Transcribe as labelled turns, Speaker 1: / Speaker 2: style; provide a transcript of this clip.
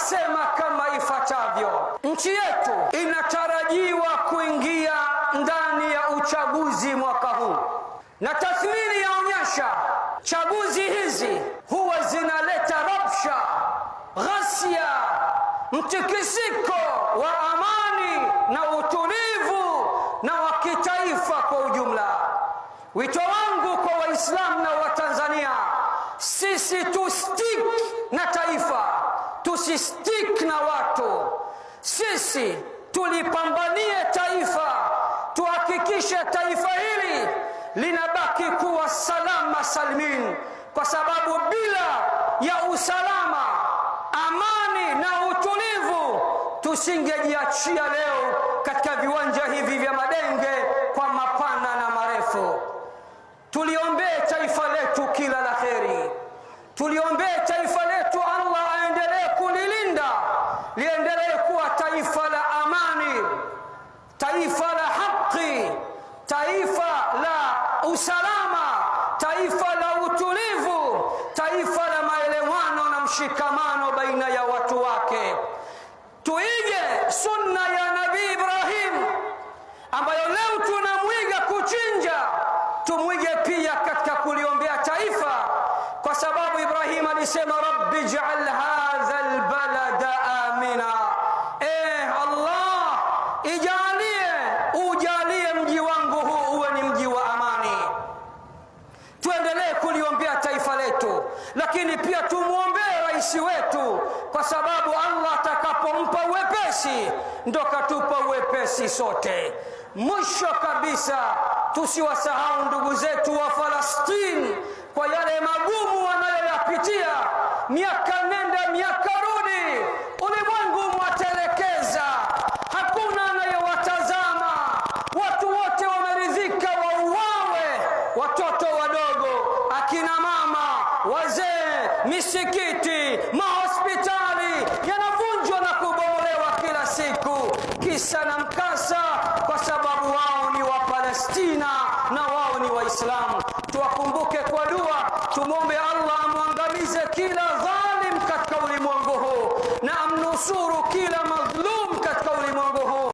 Speaker 1: asema kama ifuatavyo: nchi yetu inatarajiwa kuingia ndani ya uchaguzi mwaka huu, na tathmini yaonyesha chaguzi hizi huwa zinaleta rabsha, ghasia, mtikisiko wa amani na utulivu na wa kitaifa kwa ujumla. Wito wangu kwa Waislamu na Watanzania, sisi tustik na taifa, tusistik na watu. Sisi tulipambanie taifa, tuhakikishe taifa hili linabaki kuwa salama salmin, kwa sababu bila ya usalama, amani na utulivu tusingejiachia leo katika viwanja hivi vya madenge kwa mapana na marefu. Tuliombee taifa letu kila la kheri, tuliombee taifa letu Allah aendelee kulilinda, liendelee kuwa taifa la amani, taifa la haki, taifa la usalama, taifa la utulivu, taifa la maelewano na mshikamano baina ya watu wake. Tuige sunna ya Nabii Ibrahim ambayo leo tunamwiga kuchinja, tumwige pia katika kuliombea taifa, kwa sababu Ibrahim alisema rabbi ij'al hadha albalada amina. Allah, ujalie mji wangu huu uwe ni mji wa amani. Tuendelee kuliombea taifa letu, lakini pia tumuombee rais wetu, kwa sababu Allah atakapompa uwepesi ndo katupa uwepesi sote. Mwisho kabisa, tusiwasahau ndugu zetu wa Falastini kwa yale magumu wanayoyapitia. Miaka nenda miaka rudi, ulimwengu mwatelekeza, hakuna anayewatazama. Watu wote wameridhika wauawe, watoto wadogo, akina mama, wazee, misikiti, mahospitali yanavunjwa na kubomolewa kila siku, kisa na mkasa, kwa sababu wao ni wa Palestina na wao ni Waislamu. Tuwakumbuke kwa dua, tumombe